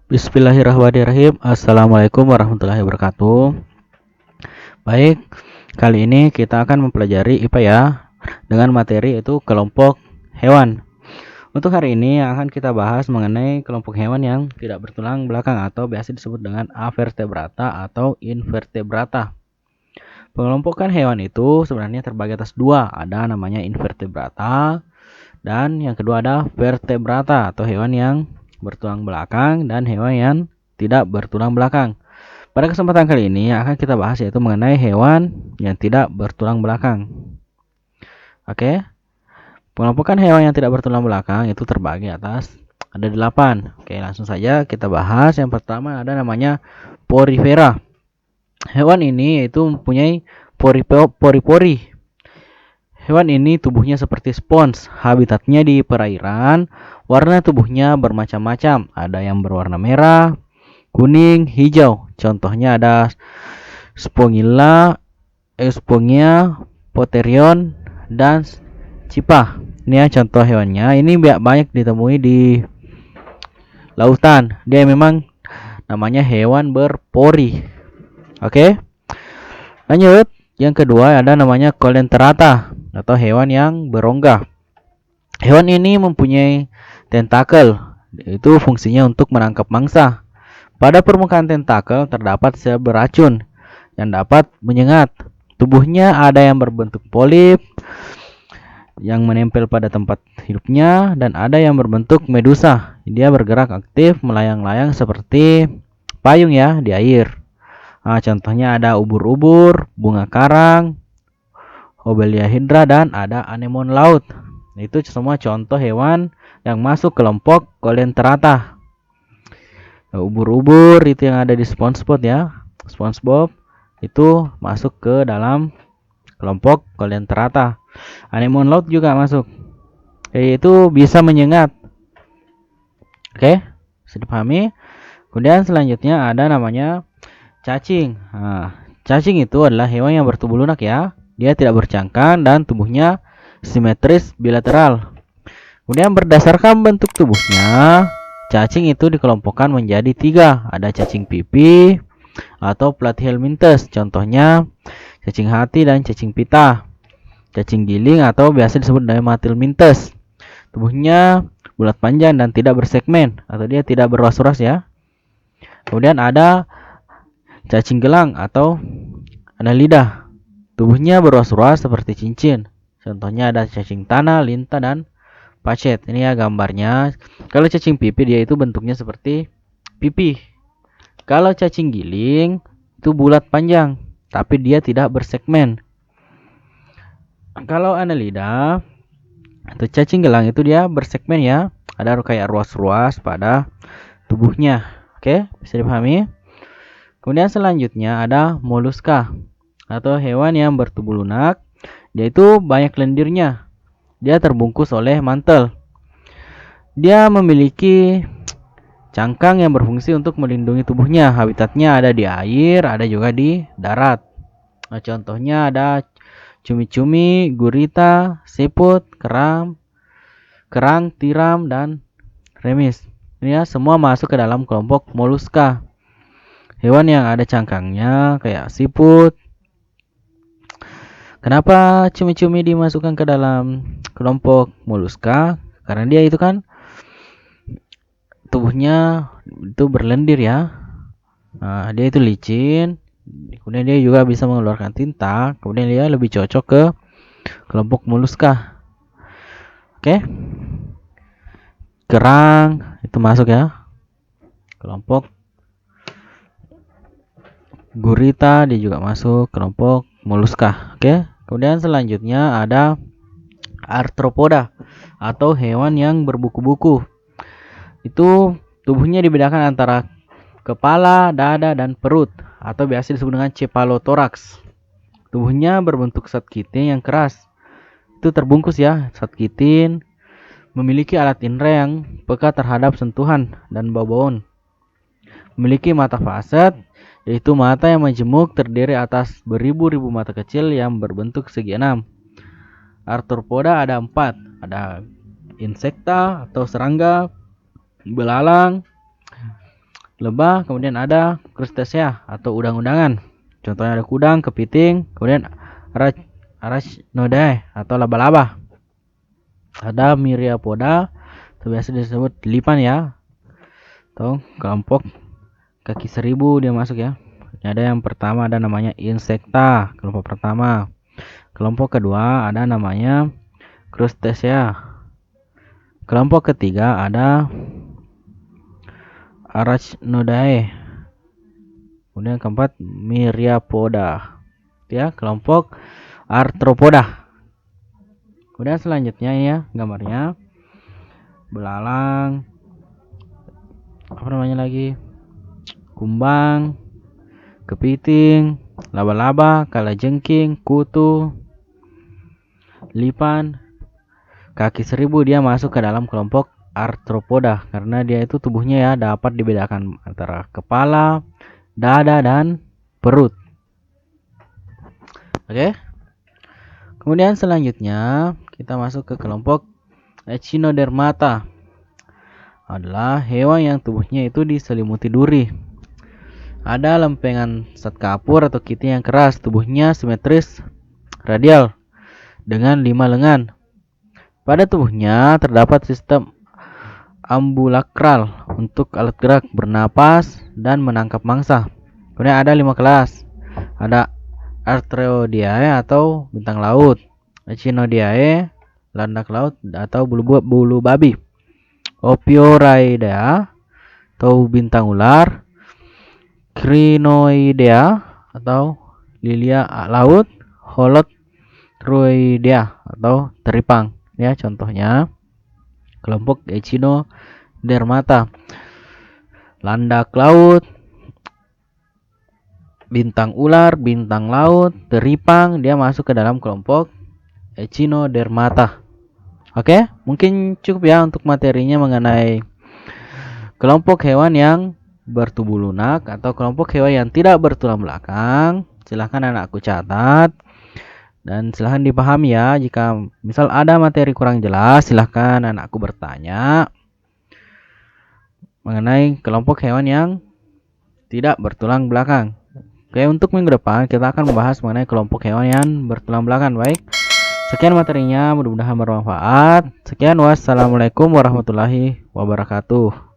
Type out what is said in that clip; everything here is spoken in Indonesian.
Bismillahirrahmanirrahim. Assalamualaikum warahmatullahi wabarakatuh. Baik, kali ini kita akan mempelajari IPA ya, dengan materi yaitu kelompok hewan. Untuk hari ini akan kita bahas mengenai kelompok hewan yang tidak bertulang belakang atau biasa disebut dengan avertebrata atau invertebrata. Pengelompokan hewan itu sebenarnya terbagi atas dua, ada namanya invertebrata dan yang kedua ada vertebrata atau hewan yang bertulang belakang dan hewan yang tidak bertulang belakang. Pada kesempatan kali ini akan kita bahas yaitu mengenai hewan yang tidak bertulang belakang. Oke. Pengelompokan hewan yang tidak bertulang belakang itu terbagi atas ada 8. Oke, langsung saja kita bahas. Yang pertama ada namanya porifera. Hewan ini yaitu mempunyai pori-pori. Hewan ini tubuhnya seperti spons, habitatnya di perairan, warna tubuhnya bermacam-macam, ada yang berwarna merah, kuning, hijau. Contohnya ada Spongilla, Euspongia, Poterion, dan Cipah. Ini ya contoh hewannya. Ini banyak ditemui di lautan. Dia memang namanya hewan berpori. Oke. Lanjut. Yang kedua ada namanya Colenterata atau hewan yang berongga. Hewan ini mempunyai tentakel, itu fungsinya untuk menangkap mangsa. Pada permukaan tentakel terdapat sel beracun yang dapat menyengat. Tubuhnya ada yang berbentuk polip yang menempel pada tempat hidupnya dan ada yang berbentuk medusa. Dia bergerak aktif melayang-layang seperti payung ya di air. Nah, contohnya ada ubur-ubur, bunga karang, Obelia hydra, dan ada anemon laut. Itu semua contoh hewan yang masuk kelompok Colenterata. Nah, ubur-ubur itu yang ada di SpongeBob ya. SpongeBob itu masuk ke dalam kelompok Colenterata. Anemon laut juga masuk. Itu bisa menyengat. Oke, sudah dipahami? Kemudian selanjutnya ada namanya cacing. Nah, cacing itu adalah hewan yang bertubuh lunak ya. Dia tidak bercangkang dan tubuhnya simetris bilateral. Kemudian berdasarkan bentuk tubuhnya, cacing itu dikelompokkan menjadi 3. Ada cacing pipih atau platyhelminthes. Contohnya cacing hati dan cacing pita. Cacing giling atau biasa disebut Dermathelminthes. Tubuhnya bulat panjang dan tidak bersegmen atau dia tidak beruas-uas ya. Kemudian ada cacing gelang atau Annelida. Tubuhnya beruas-uas seperti cincin. Contohnya ada cacing tanah, lintah, dan pacet. Ini ya gambarnya. Kalau cacing pipih dia itu bentuknya seperti pipih. Kalau cacing giling itu bulat panjang, tapi dia tidak bersegmen. Kalau Annelida atau cacing gelang itu dia bersegmen ya. Ada kayak ruas-ruas pada tubuhnya. Oke, bisa dipahami? Kemudian selanjutnya ada moluska atau hewan yang bertubuh lunak. Dia itu banyak lendirnya. Dia terbungkus oleh mantel. Dia memiliki cangkang yang berfungsi untuk melindungi tubuhnya. Habitatnya ada di air, ada juga di darat. Nah, contohnya ada cumi-cumi, gurita, siput, kerang, tiram, dan remis. Ini ya semua masuk ke dalam kelompok moluska. Hewan yang ada cangkangnya kayak siput. Kenapa cumi-cumi dimasukkan ke dalam kelompok moluska? Karena dia itu kan tubuhnya itu berlendir ya. Nah, dia itu licin. Kemudian dia juga bisa mengeluarkan tinta. Kemudian dia lebih cocok ke kelompok moluska. Oke. Kerang itu masuk ya. Kelompok gurita dia juga masuk kelompok moluska. Oke. Kemudian selanjutnya ada arthropoda atau hewan yang berbuku-buku. Itu tubuhnya dibedakan antara kepala, dada, dan perut atau biasa disebut dengan cephalothorax. Tubuhnya berbentuk satkitin yang keras. Itu terbungkus ya, satkitin. Memiliki alat indera yang peka terhadap sentuhan dan bau-bauan. Memiliki mata faset, yaitu mata yang majemuk terdiri atas beribu-ribu mata kecil yang berbentuk segi enam. Arthropoda ada 4. Ada insekta atau serangga, belalang, lebah, kemudian ada crustacea atau udang-udangan. Contohnya ada kudang, kepiting, kemudian arachnoidae atau laba-laba. Ada myriapoda, biasa disebut lipan ya, atau kelompok kaki seribu dia masuk ya. Ada yang pertama ada namanya insecta, kelompok pertama. Kelompok kedua ada namanya crustacea. Kelompok ketiga ada arachnoidae. Kemudian keempat myriapoda. Ya, kelompok arthropoda. Kemudian selanjutnya ya gambarnya belalang, apa namanya lagi? Kumbang, kepiting, laba-laba, kalajengking, kutu, lipan, kaki seribu dia masuk ke dalam kelompok arthropoda karena dia itu tubuhnya ya dapat dibedakan antara kepala, dada, dan perut. Oke. Kemudian selanjutnya kita masuk ke kelompok Echinodermata. Adalah hewan yang tubuhnya itu diselimuti duri. Ada lempengan zat kapur atau kiting yang keras, tubuhnya simetris radial dengan 5 lengan. Pada tubuhnya terdapat sistem ambulakral untuk alat gerak, bernapas, dan menangkap mangsa. Kemudian ada 5 kelas. Ada Arthroideae atau bintang laut, Echinoideae landak laut atau bulu babi, Ophiorhynchia atau bintang ular, Crinoidea atau lilia laut, Holothroidea atau teripang. Ya, contohnya kelompok Echinodermata. Landak laut, bintang ular, bintang laut, teripang dia masuk ke dalam kelompok Echinodermata. Oke, mungkin cukup ya untuk materinya mengenai kelompok hewan yang bertubuh lunak atau kelompok hewan yang tidak bertulang belakang. Silahkan anakku catat dan silahkan dipahami ya. Jika misal ada materi kurang jelas, silahkan anakku bertanya mengenai kelompok hewan yang tidak bertulang belakang. Oke, untuk minggu depan kita akan membahas mengenai kelompok hewan yang bertulang belakang. Baik, sekian materinya, mudah-mudahan bermanfaat. Sekian, wassalamualaikum warahmatullahi wabarakatuh.